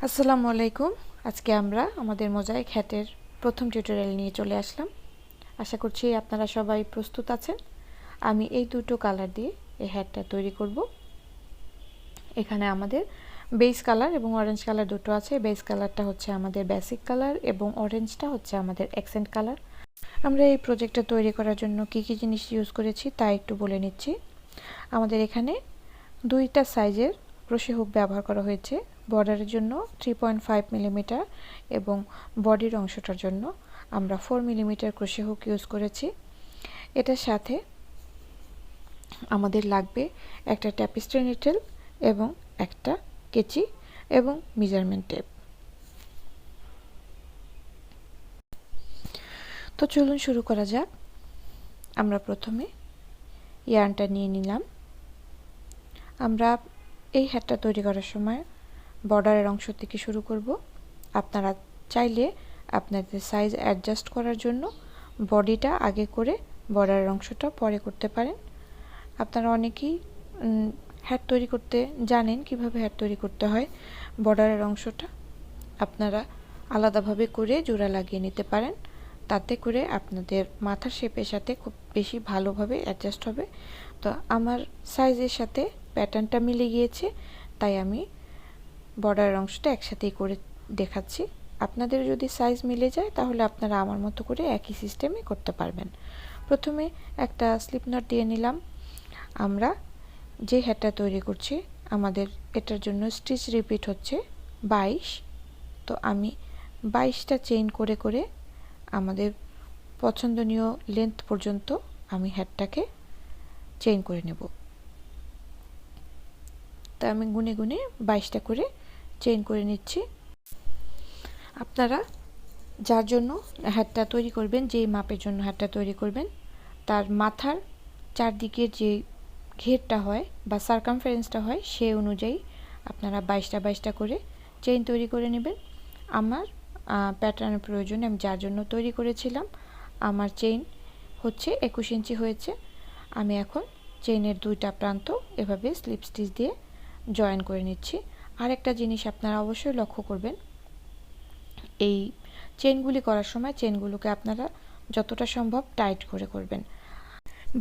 আসসালামু আলাইকুম। আজকে আমরা আমাদের মোজাইক হ্যাটের প্রথম টিউটোরিয়াল নিয়ে চলে আসলাম। আশা করছি আপনারা সবাই প্রস্তুত আছেন। আমি এই দুটো কালার দিয়ে এই হ্যাটটা তৈরি করব। এখানে আমাদের বেস কালার এবং অরেঞ্জ কালার দুটো আছে। বেস কালারটা হচ্ছে আমাদের বেসিক কালার এবং অরেঞ্জটা হচ্ছে আমাদের অ্যাকসেন্ট কালার। আমরা এই প্রজেক্টটা তৈরি করার জন্য কী কী জিনিস ইউজ করেছি তা একটু বলে নিচ্ছি। আমাদের এখানে দুইটা সাইজের ক্রোশে হুক ব্যবহার করা হয়েছে। বর্ডারের জন্য 3.5 মিলিমিটার এবং বডির অংশটার জন্য আমরা 4 মিলিমিটার ক্রোশে হুক ইউজ করেছি। এটার সাথে আমাদের লাগবে একটা ট্যাপিস্ট্রি নিডল এবং একটা কেচি এবং মেজারমেন্ট টেপ। তো চলুন শুরু করা যাক। আমরা প্রথমে ইয়ার্নটা নিয়ে নিলাম। আমরা এই হ্যাটটা তৈরি করার সময় বর্ডারের অংশ থেকে শুরু করব। আপনারা চাইলে আপনাদের সাইজ অ্যাডজাস্ট করার জন্য বডিটা আগে করে বর্ডারের অংশটা পরে করতে পারেন। আপনারা অনেকেই হ্যাট তৈরি করতে জানেন কিভাবে হ্যাট তৈরি করতে হয়। বর্ডারের অংশটা আপনারা আলাদাভাবে করে জোড়া লাগিয়ে নিতে পারেন। তাতে করে আপনাদের মাথার শেপের সাথে খুব বেশি ভালোভাবে অ্যাডজাস্ট হবে। তো আমার সাইজের সাথে প্যাটার্নটা মিলে গিয়েছে, তাই আমি বর্ডারের অংশটা একসাথেই করে দেখাচ্ছি। আপনাদের যদি সাইজ মিলে যায় তাহলে আপনারা আমার মতো করে একই সিস্টেমে করতে পারবেন। প্রথমে একটা স্লিপ নট দিয়ে নিলাম। আমরা যে হ্যাটটা তৈরি করছি আমাদের এটার জন্য স্টিচ রিপিট হচ্ছে 22। তো আমি 22টা চেইন করে করে আমাদের পছন্দনীয় লেন্থ পর্যন্ত আমি হ্যাটটাকে চেইন করে নেব। তা আমি গুনে গুনে 22টা করে চেইন করে নিচ্ছি। আপনারা যার জন্য হ্যাটটা তৈরি করবেন, যেই মাপের জন্য হ্যাটটা তৈরি করবেন, তার মাথার চারদিকের যে ঘেরটা হয় বা সার্কামফারেন্সটা হয় সেই অনুযায়ী আপনারা 22টা করে চেইন তৈরি করে নেবেন। আমার প্যাটার্নের প্রয়োজনে আমি যার জন্য তৈরি করেছিলাম আমার চেইন হচ্ছে 21 ইঞ্চি হয়েছে। আমি এখন চেইনের দুইটা প্রান্ত এভাবে স্লিপ স্টিচ দিয়ে জয়েন করে নিচ্ছি। আরেকটা জিনিস আপনারা অবশ্যই লক্ষ্য করবেন, এই চেইনগুলি করার সময় চেইনগুলোকে আপনারা যতটা সম্ভব টাইট করে করবেন।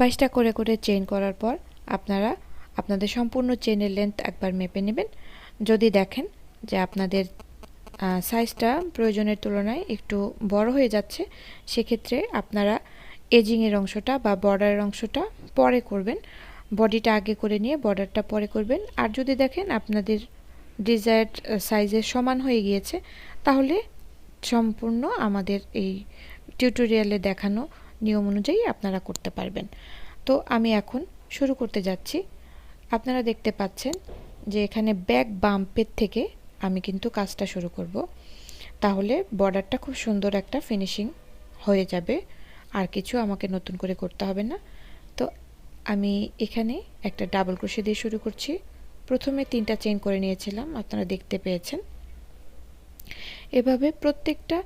22টা করে করে চেইন করার পর আপনারা আপনাদের সম্পূর্ণ চেইনের লেন্থ একবার মেপে নেবেন। যদি দেখেন যে আপনাদের সাইজটা প্রয়োজনের তুলনায় একটু বড় হয়ে যাচ্ছে, সেক্ষেত্রে আপনারা এজিংয়ের অংশটা বা বর্ডারের অংশটা পরে করবেন। বডিটা আগে করে নিয়ে বর্ডারটা পরে করবেন। আর যদি দেখেন আপনাদের ডিজায়ার্ড সাইজের সমান হয়ে গিয়েছে, তাহলে সম্পূর্ণ আমাদের এই টিউটোরিয়ালে দেখানো নিয়ম অনুযায়ী আপনারা করতে পারবেন। তো আমি এখন শুরু করতে যাচ্ছি। আপনারা দেখতে পাচ্ছেন যে এখানে ব্যাক বাম্পের থেকে আমি কিন্তু কাজটা শুরু করব। তাহলে বর্ডারটা খুব সুন্দর একটা ফিনিশিং হয়ে যাবে, আর কিছু আমাকে নতুন করে করতে হবে না। তো আমি এখানে একটা ডাবল ক্রোশে দিয়ে শুরু করছি। প্রথমে 3টা চেইন করে নিয়েছিলাম, আপনারা দেখতে পেয়েছেন। এভাবে প্রত্যেকটা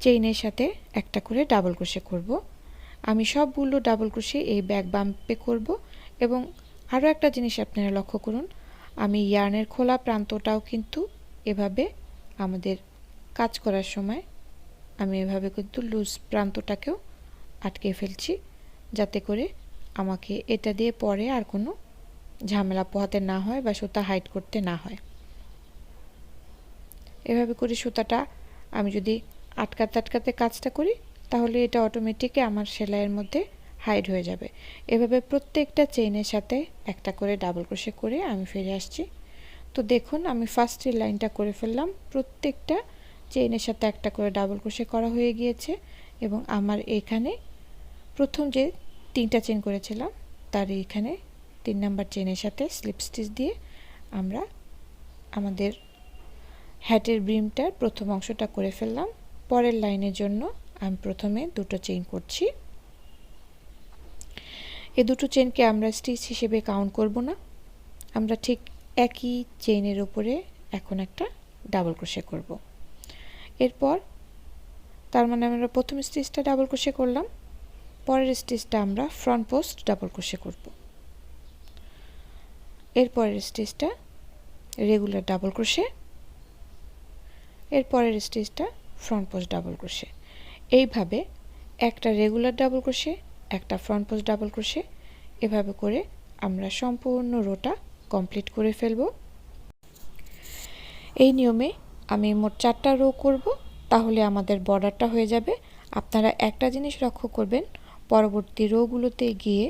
চেইনের সাথে একটা করে ডাবল ক্রোশে করব। আমি সবগুলো ডাবল ক্রোশে এই ব্যাক বাম্পে করব। এবং আরও একটা জিনিস আপনারা লক্ষ্য করুন, আমি ইয়ার্নের খোলা প্রান্তটাও কিন্তু এভাবে আমাদের কাজ করার সময় আমি এভাবে কিন্তু লুজ প্রান্তটাকেও আটকে ফেলছি, যাতে করে আমাকে এটা দিয়ে পরে আর কোনো ঝামেলা পোহাতে না হয় বা সুতা হাইড করতে না হয়। এভাবে করে সুতাটা আমি যদি আটকাতে আটকাতে কাজটা করি তাহলে এটা অটোমেটিকই আমার সেলাইয়ের মধ্যে হাইড হয়ে যাবে। এভাবে প্রত্যেকটা চেইনের সাথে একটা করে ডাবল ক্রোশে করে আমি ফিরে আসছি। তো দেখুন আমি ফার্স্টের লাইনটা করে ফেললাম। প্রত্যেকটা চেইনের সাথে একটা করে ডাবল ক্রোশে করা হয়ে গিয়েছে এবং আমার এখানে প্রথম যে 3টা চেইন করেছিলাম তার এখানে 3 নাম্বার চেইনের সাথে স্লিপ স্টিচ দিয়ে আমরা আমাদের হ্যাটের ব্রিমটার প্রথম অংশটা করে ফেললাম। পরের লাইনের জন্য আমি প্রথমে 2টো চেইন করছি। এই 2টো চেইনকে আমরা স্টিচ হিসেবে কাউন্ট করব না, আমরা ঠিক একই চেইনের উপরে এখন একটা ডাবল ক্রোশে করব। এরপর তার মানে আমরা প্রথম স্টিচটা ডাবল ক্রোশে করলাম, পরের স্টিচটা আমরা ফ্রন্ট পোস্ট ডাবল ক্রোশে করব। এরপরের স্টিচটা রেগুলার ডাবল ক্রোশে, এর পরের স্টিচটা ফ্রন্ট পোস্ট ডাবল ক্রোশে। এইভাবে একটা রেগুলার ডাবল ক্রোশে, একটা ফ্রন্ট পোস্ট ডাবল ক্রোশে, এভাবে করে আমরা সম্পূর্ণ রোটা কমপ্লিট করে ফেলব। এই নিয়মে আমি মোট 4টা রো করব, তাহলে আমাদের বর্ডারটা হয়ে যাবে। আপনারা একটা জিনিস লক্ষ্য করবেন, পরবর্তী রোগুলোতে গিয়ে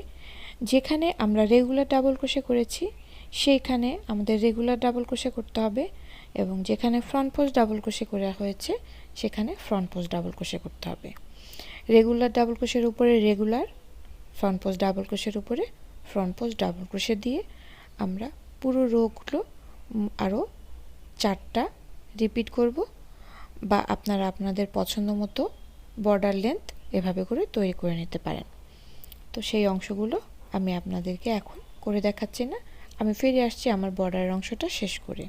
যেখানে আমরা রেগুলার ডাবল ক্রোশে করেছি সেইখানে আমাদের রেগুলার ডাবল ক্রোশে করতে হবে, এবং যেখানে ফ্রন্ট পোস্ট ডাবল ক্রোশে করা হয়েছে সেখানে ফ্রন্ট পোস্ট ডাবল ক্রোশে করতে হবে। রেগুলার ডাবল ক্রোশের উপরে রেগুলার, ফ্রন্ট পোস্ট ডাবল ক্রোশের উপরে ফ্রন্ট পোস্ট ডাবল ক্রোশে দিয়ে আমরা পুরো রোগুলো আরও 4টা রিপিট করব, বা আপনারা আপনাদের পছন্দ মতো বর্ডার লেন্থ এভাবে করে তৈরি করে নিতে পারেন। তো সেই অংশগুলো আমি আপনাদেরকে এখন করে দেখাচ্ছি না, আমি ফিরে আসছি আমার বর্ডারের অংশটা শেষ করে।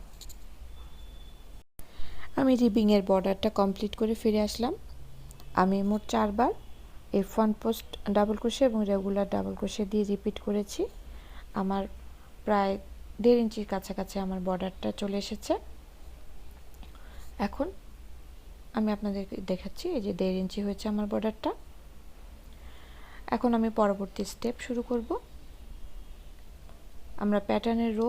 আমি রিবিংয়ের বর্ডারটা কমপ্লিট করে ফিরে আসলাম। আমি মোট 4বার এই ফ্রন্ট পোস্ট ডাবল ক্রোশে এবং রেগুলার ডাবল ক্রোশে দিয়ে রিপিট করেছি। আমার প্রায় 1.5 ইঞ্চির কাছাকাছি আমার বর্ডারটা চলে এসেছে। এখন আমি আপনাদেরকে দেখাচ্ছি, এই যে 1.5 ইঞ্চি হয়েছে আমার বর্ডারটা। এখন আমি পরবর্তী স্টেপ শুরু করব। আমরা প্যাটার্নের রো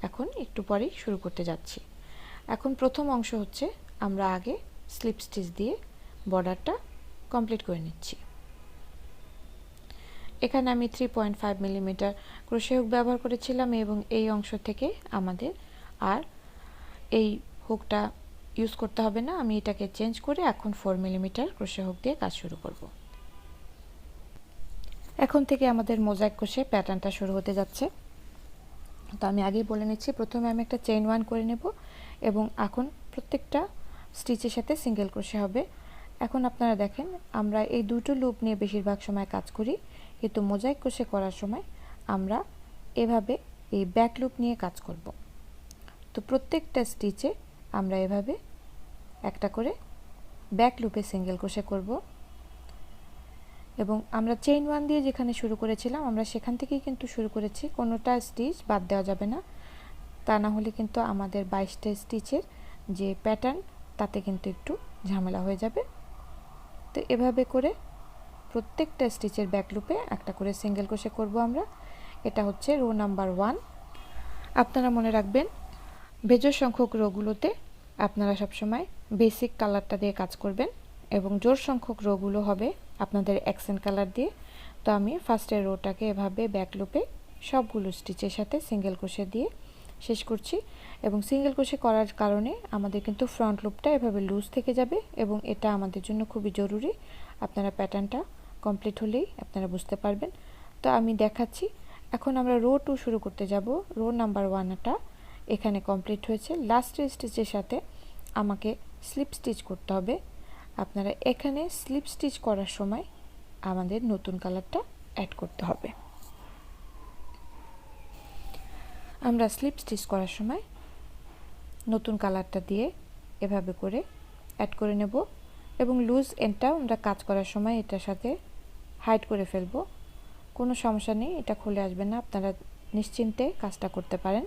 এখন একটু পরেই শুরু করতে যাচ্ছি। এখন প্রথম অংশ হচ্ছে আমরা আগে স্লিপ স্টিচ দিয়ে বর্ডারটা কমপ্লিট করে নিচ্ছি। এখানে আমি 3.5 মিলিমিটার ক্রোশে হুক ব্যবহার করেছিলাম, এবং এই অংশ থেকে আমাদের আর এই হুকটা ইউজ করতে হবে না। আমি এটাকে চেঞ্জ করে এখন 4 মিলিমিটার ক্রোশে হুক দিয়ে কাজ শুরু করব। এখন থেকে আমাদের মোজাইক ক্রোশে প্যাটার্নটা শুরু হতে যাচ্ছে। তো আমি আগেই বলে নিচ্ছি, প্রথমে আমি একটা চেইন 1 করে নেব, এবং এখন প্রত্যেকটা স্টিচের সাথে সিঙ্গেল ক্রোশে হবে। এখন আপনারা দেখেন, আমরা এই দুটো লুপ নিয়ে বেশিরভাগ সময় কাজ করি, কিন্তু মোজাইক ক্রোশে করার সময় আমরা এভাবে এই ব্যাক লুপ নিয়ে কাজ করব। তো প্রত্যেকটা স্টিচে আমরা এভাবে একটা করে ব্যাক লুপে সিঙ্গেল ক্রোশে করব, এবং আমরা চেইন 1 দিয়ে যেখানে শুরু করেছিলাম আমরা সেখান থেকেই কিন্তু শুরু করেছি, কোনোটা স্টিচ বাদ দেওয়া যাবে না, তা না হলে কিন্তু আমাদের 22টা স্টিচের যে প্যাটার্ন তাতে কিন্তু একটু ঝামেলা হয়ে যাবে। তো এভাবে করে প্রত্যেকটা স্টিচের ব্যাক লুপে একটা করে সিঙ্গেল ক্রোশে করব আমরা। এটা হচ্ছে রো নাম্বার 1। আপনারা মনে রাখবেন, বেজোড় সংখ্যক রোগুলোতে আপনারা সবসময় বেসিক কালারটা দিয়ে কাজ করবেন, এবং জোড় সংখ্যক রোগুলো হবে আপনাদের অ্যাকসেন্ট কালার দিয়ে। তো আমি ফার্স্টের রোটাকে এভাবে ব্যাক লুপে সবগুলো স্টিচের সাথে সিঙ্গেল ক্রোশে দিয়ে শেষ করছি, এবং সিঙ্গেল ক্রোশে করার কারণে আমাদের কিন্তু ফ্রন্ট লুপটা এভাবে লুজ থেকে যাবে, এবং এটা আমাদের জন্য খুবই জরুরি। আপনারা প্যাটার্নটা কমপ্লিট হলেই আপনারা বুঝতে পারবেন। তো আমি দেখাচ্ছি, এখন আমরা রো 2 শুরু করতে যাব। রো নাম্বার 1টা এখানে কমপ্লিট হয়েছে। লাস্টের স্টিচের সাথে আমাকে স্লিপ স্টিচ করতে হবে। আপনারা এখানে স্লিপ স্টিচ করার সময় আমাদের নতুন কালারটা অ্যাড করতে হবে। আমরা স্লিপ স্টিচ করার সময় নতুন কালারটা দিয়ে এভাবে করে অ্যাড করে নেব, এবং লুজ এন্ডটাও আমরা কাজ করার সময় এটার সাথে হাইড করে ফেলব। কোনো সমস্যা নেই, এটা খুলে আসবে না, আপনারা নিশ্চিন্তে কাজটা করতে পারেন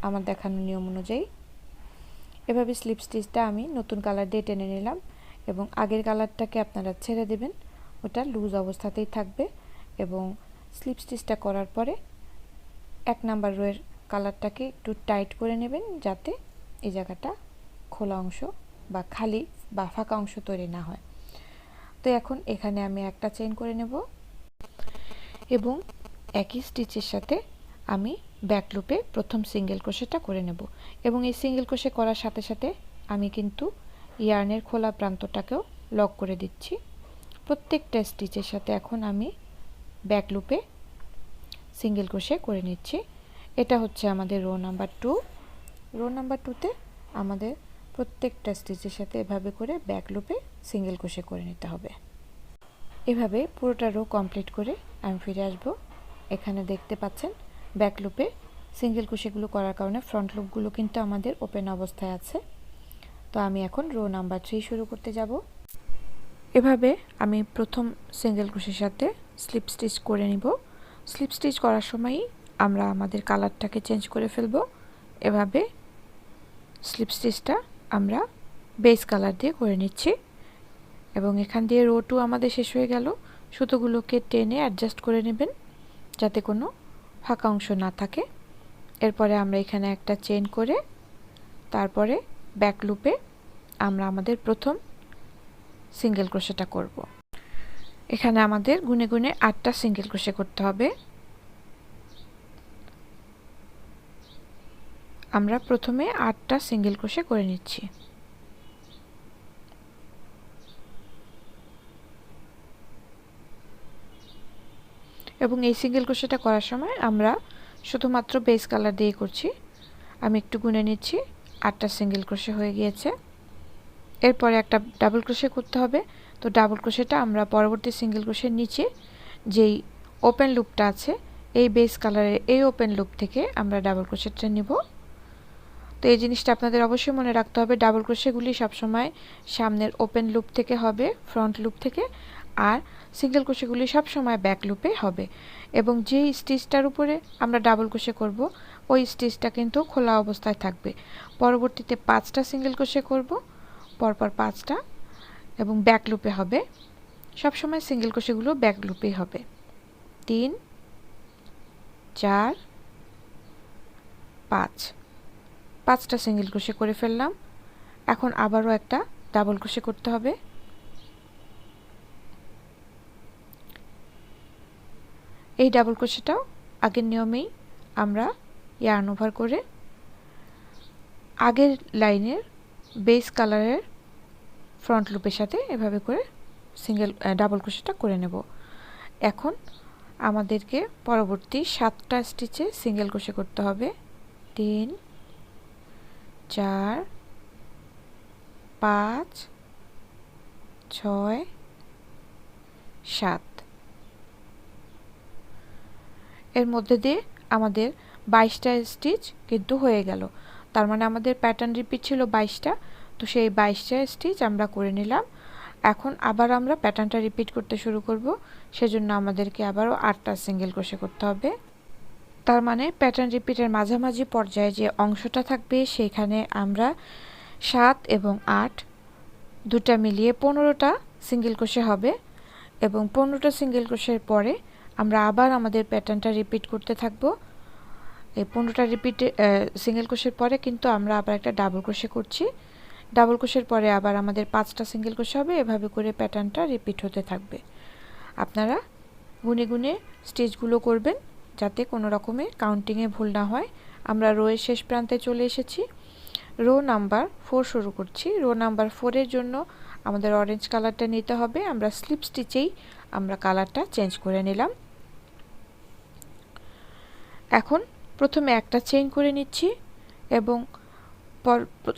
আমার দেখানো নিয়ম অনুযায়ী। এভাবে স্লিপ স্টিচটা আমি নতুন কালার দিয়ে টেনে নিলাম, এবং আগের কালারটাকে আপনারা ছেড়ে দেবেন, ওটা লুজ অবস্থাতেই থাকবে। এবং স্লিপ স্টিচটা করার পরে 1 নাম্বার রোয়ের কালারটাকে একটু টাইট করে নেবেন, যাতে এই জায়গাটা খোলা অংশ বা খালি বা ফাঁকা অংশ তৈরি না হয়। তো এখন এখানে আমি একটা চেইন করে নেব, এবং একই স্টিচের সাথে আমি ব্যাক লুপে প্রথম সিঙ্গেল ক্রোশেটা করে নেব, এবং এই সিঙ্গেল ক্রোশে করার সাথে সাথে আমি কিন্তু ইয়ার্নের খোলা প্রান্তটাকেও লক করে দিচ্ছি। প্রত্যেকটা স্টিচের সাথে এখন আমি ব্যাক লুপে সিঙ্গেল ক্রোশে করে নিচ্ছি। এটা হচ্ছে আমাদের রো নাম্বার 2। রো নাম্বার 2তে আমাদের প্রত্যেকটা স্টিচের সাথে এভাবে করে ব্যাক লুপে সিঙ্গেল ক্রোশে করে নিতে হবে। এভাবে পুরোটা রো কমপ্লিট করে আমি ফিরে আসব। এখানে দেখতে পাচ্ছেন ব্যাক লুপে সিঙ্গেল ক্রোশেগুলো করার কারণে ফ্রন্ট লুপগুলো কিন্তু আমাদের ওপেন অবস্থায় আছে। তো আমি এখন রো নাম্বার 3 শুরু করতে যাব। এভাবে আমি প্রথম সিঙ্গেল ক্রোশের সাথে স্লিপ স্টিচ করে নিব। স্লিপ স্টিচ করার সময়ই আমরা আমাদের কালারটাকে চেঞ্জ করে ফেলব। এভাবে স্লিপ স্টিচটা আমরা বেস কালার দিয়ে করে নিচ্ছি এবং এখান দিয়ে রো 2 আমাদের শেষ হয়ে গেল। সুতোগুলোকে টেনে অ্যাডজাস্ট করে নেবেন যাতে কোনো ফাঁকা অংশ না থাকে। এরপরে আমরা এখানে একটা চেইন করে তারপরে ব্যাক লুপে আমরা আমাদের প্রথম সিঙ্গেল ক্রোশেটা করব। এখানে আমাদের গুনে গুনে 8টা সিঙ্গেল ক্রোশে করতে হবে। আমরা প্রথমে 8টা সিঙ্গেল ক্রোশে করে নিচ্ছি। এবং এই সিঙ্গেল ক্রোশেটা করার সময় আমরা শুধুমাত্র বেস কালার দিয়ে করছি। আমি একটু গুনে নিচ্ছি, 8টা সিঙ্গেল ক্রোশে হয়ে গিয়েছে। এরপরে একটা ডাবল ক্রোশে করতে হবে। তো ডাবল ক্রোশেটা আমরা পরবর্তী সিঙ্গেল ক্রোশের নিচে যেই ওপেন লুপটা আছে এই বেস কালারের এই ওপেন লুপ থেকে আমরা ডাবল ক্রোশেটা নিব। তো এই জিনিসটা আপনাদের অবশ্যই মনে রাখতে হবে, ডাবল ক্রোশেগুলি সবসময় সামনের ওপেন লুপ থেকে হবে, ফ্রন্ট লুপ থেকে, আর সিঙ্গেল ক্রোশেগুলি সবসময় ব্যাক লুপে হবে। এবং যেই স্টিচটার উপরে আমরা ডাবল ক্রোশে করব ওই স্টিচটা কিন্তু খোলা অবস্থায় থাকবে। পরবর্তীতে 5টা সিঙ্গেল ক্রোশে করব, পরপর 5টা, এবং ব্যাক লুপে হবে। সবসময় সিঙ্গেল ক্রোশেগুলো ব্যাক লুপেই হবে। 3 4 5, 5টা সিঙ্গেল ক্রোশে করে ফেললাম। এখন আবারও একটা ডাবল ক্রোশে করতে হবে। এই ডাবল ক্রোশেটাও আগের নিয়মেই আমরা ইয়ার্ন ওভার করে আগের লাইনের বেস কালারের ফ্রন্ট লুপের সাথে এভাবে করে ডাবল ক্রোশেটা করে নেব। এখন আমাদেরকে পরবর্তী 7টা স্টিচে সিঙ্গেল ক্রোশে করতে হবে। 3 4 5 6 7। এর মধ্যে দিয়ে আমাদের 22টা স্টিচ কিন্তু হয়ে গেল। তার মানে আমাদের প্যাটার্ন রিপিট ছিল 22টা। তো সেই 22টা স্টিচ আমরা করে নিলাম। এখন আবার আমরা প্যাটার্নটা রিপিট করতে শুরু করব। সেজন্য আমাদেরকে আবারও 8টা সিঙ্গেল ক্রোশে করতে হবে। তার মানে প্যাটার্ন রিপিটের মাঝামাঝি পর্যায়ে যে অংশটা থাকবে সেখানে আমরা 7 এবং 8 দুটা মিলিয়ে 15টা সিঙ্গেল ক্রোশে হবে। এবং 15টা সিঙ্গেল ক্রোশের পরে আমরা আবার আমাদের প্যাটার্নটা রিপিট করতে থাকব। এই 15টা সিঙ্গেল ক্রোশের পরে কিন্তু আমরা আবার একটা ডাবল ক্রোশে করছি। ডাবল ক্রোশের পরে আবার আমাদের 5টা সিঙ্গেল ক্রোশে হবে। এভাবে করে প্যাটার্নটা রিপিট হতে থাকবে। আপনারা গুনে গুনে স্টিচগুলো করবেন যাতে কোনো রকমের কাউন্টিংয়ে ভুল না হয়। আমরা রোয়ের শেষ প্রান্তে চলে এসেছি। রো নাম্বার 4 শুরু করছি। রো নাম্বার 4-এর জন্য আমাদের অরেঞ্জ কালারটা নিতে হবে। আমরা স্লিপ স্টিচেই আমরা কালারটা চেঞ্জ করে নিলাম। এখন প্রথমে একটা চেইন করে নিচ্ছি এবং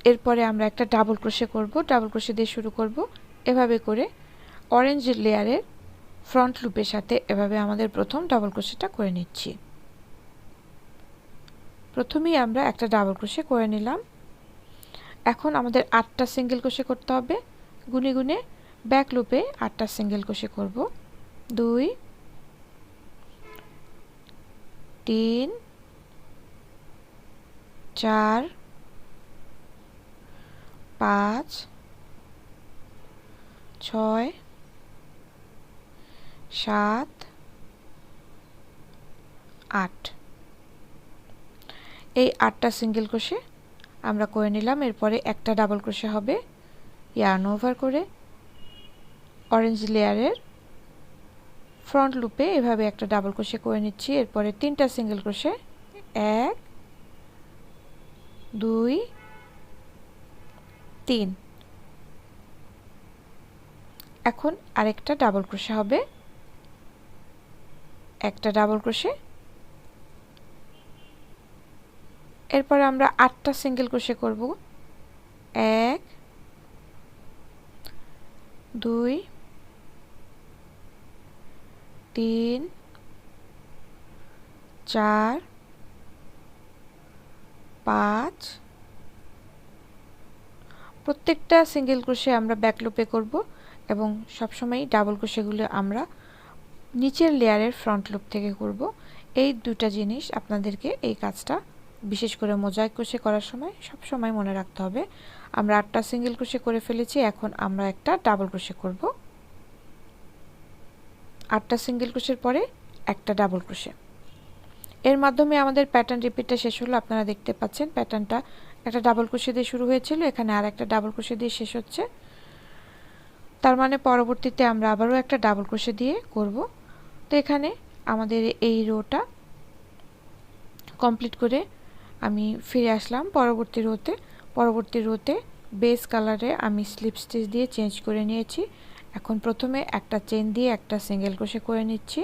এরপরে আমরা একটা ডাবল ক্রোশে করব। ডাবল ক্রোশে দিয়ে শুরু করব। এভাবে করে অরেঞ্জ লেয়ারের ফ্রন্ট লুপের সাথে এভাবে আমাদের প্রথম ডাবল ক্রোশেটা করে নিচ্ছি। প্রথমেই আমরা একটা ডাবল ক্রোশে করে নিলাম। এখন আমাদের 8টা সিঙ্গেল ক্রোশে করতে হবে। গুনে গুনে ব্যাক লুপে 8টা সিঙ্গেল ক্রোশে করব। 2 3 4 5 6 7 8। এই 8টা সিঙ্গেল ক্রোশে আমরা করে নিলাম। এরপরে একটা ডাবল ক্রোশে হবে। ইয়ার্ন ওভার করে অরেঞ্জ লেয়ারের ফ্রন্ট লুপে এভাবে একটা ডাবল ক্রোশে করে নিচ্ছি। এরপরে 3টা সিঙ্গেল ক্রোশে, 1 2 3। এখন আরেকটা ডাবল ক্রোশে হবে, একটা ডাবল ক্রোশে। এরপরে আমরা 8টা সিঙ্গেল ক্রোশে করব। 1 2 3 4 5। প্রত্যেকটা সিঙ্গেল ক্রোশে আমরা ব্যাক লুপে করব এবং সবসময় ডাবল ক্রোশেগুলো আমরা নিচের লেয়ারের ফ্রন্ট লুপ থেকে করব। এই দুটো জিনিস আপনাদেরকে এই কাজটা বিশেষ করে মোজাইক ক্রোশে করার সময় সব সময় মনে রাখতে হবে আমরা 8টা সিঙ্গেল ক্রোশে করে ফেলেছি, এখন আমরা একটা ডাবল ক্রোশে করব। 8টা সিঙ্গেল ক্রোশের পরে একটা ডাবল ক্রোশে। এর মাধ্যমে আমাদের প্যাটার্ন রিপিটটা শেষ হলো। আপনারা দেখতে পাচ্ছেন প্যাটার্নটা একটা ডাবল ক্রোশে দিয়ে শুরু হয়েছিল, এখানে আর একটা ডাবল ক্রোশে দিয়ে শেষ হচ্ছে। তার মানে পরবর্তীতে আমরা আবারও একটা ডাবল ক্রোশে দিয়ে করব। তো এখানে আমাদের এই রোটা কমপ্লিট করে আমি ফিরে আসলাম পরবর্তী রোতে বেস কালারে আমি স্লিপ স্টিচ দিয়ে চেঞ্জ করে নিয়েছি। এখন প্রথমে একটা চেন দিয়ে একটা সিঙ্গেল ক্রোশে করে নিচ্ছি,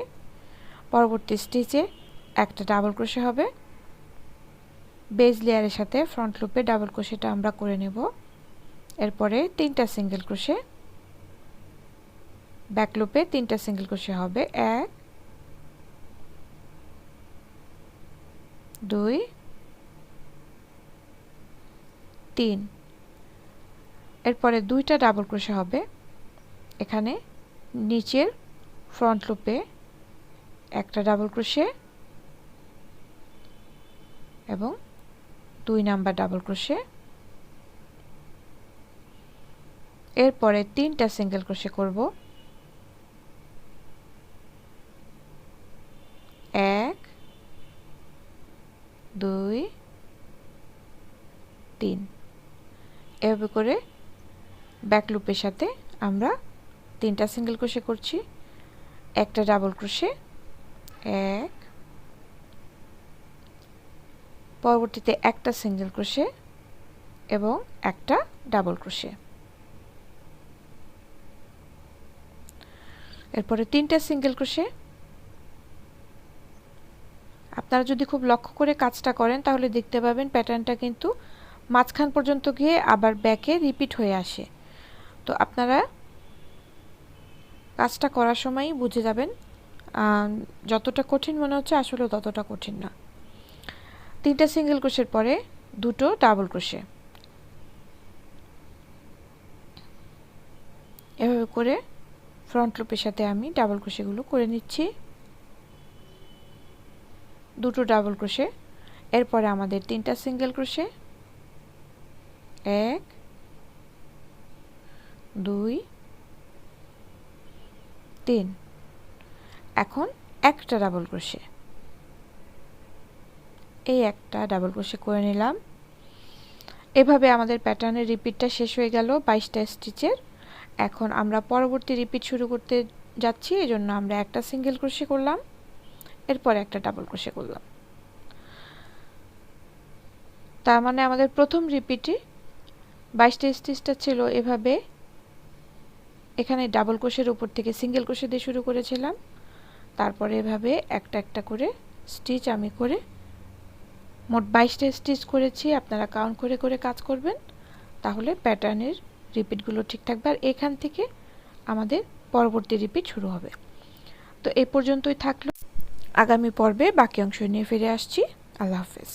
পরবর্তী স্টিচে একটা ডাবল ক্রোশে হবে। বেস লেয়ারের সাথে ফ্রন্ট লুপে ডাবল ক্রোশেটা আমরা করে নেব। এরপরে 3টা সিঙ্গেল ক্রোশে, ব্যাক লুপে 3টা সিঙ্গেল ক্রোশে হবে, 1 2 3। এরপরে 2টা ডাবল ক্রোশে হবে। এখানে নিচের ফ্রন্ট লুপে একটা ডাবল ক্রোশে এবং 2 নাম্বার ডাবল ক্রোশে। এরপরে 3টা সিঙ্গেল ক্রোশে করব, 1 2 3। এভাবে করে ব্যাক লুপের সাথে আমরা 3টা সিঙ্গেল ক্রোশে করছি, একটা ডাবল ক্রোশে, 1, পরবর্তীতে একটা সিঙ্গেল ক্রোশে এবং একটা ডাবল ক্রোশে। এরপরে 3টা সিঙ্গেল ক্রোশে। আপনারা যদি খুব লক্ষ্য করে কাজটা করেন তাহলে দেখতে পাবেন প্যাটার্নটা কিন্তু মাঝখান পর্যন্ত গিয়ে আবার ব্যাকে রিপিট হয়ে আসে। তো আপনারা কাজটা করার সময়ই বুঝে যাবেন যতটা কঠিন মনে হচ্ছে আসলে ততটা কঠিন না। 3টা সিঙ্গেল ক্রোশের পরে 2টো ডাবল ক্রোশে। এভাবে করে ফ্রন্ট লুপের সাথে আমি ডাবল ক্রোশেগুলো করে নিচ্ছি, 2টো ডাবল ক্রোশে। এরপরে আমাদের 3টা সিঙ্গেল ক্রোশে, 1 2 3। এখন একটা ডাবল ক্রোশে, এই একটা ডাবল ক্রোশে করে নিলাম। এভাবে আমাদের প্যাটার্নের রিপিটটা শেষ হয়ে গেল 22টা স্টিচের। এখন আমরা পরবর্তী রিপিট শুরু করতে যাচ্ছি, এজন্য আমরা একটা সিঙ্গেল ক্রোশে করলাম, এরপর একটা ডাবল ক্রোশে করলাম। তার মানে আমাদের প্রথম রিপিটে 22টা স্টিচটা ছিল এভাবে, এখানে ডাবল ক্রোশের উপর থেকে সিঙ্গেল ক্রোশে দিয়ে শুরু করেছিলাম, তারপরে এভাবে একটা একটা করে স্টিচ আমি করে মোট 22টা স্টিচ করেছি। আপনারা কাউন্ট করে করে কাজ করবেন, তাহলে প্যাটার্নের রিপিটগুলো ঠিক থাকবে আর এখান থেকে আমাদের পরবর্তী রিপিট শুরু হবে। তো এই পর্যন্তই থাকলো, আগামী পর্বে বাকি অংশ নিয়ে ফিরে আসছি। আল্লাহ হাফেজ।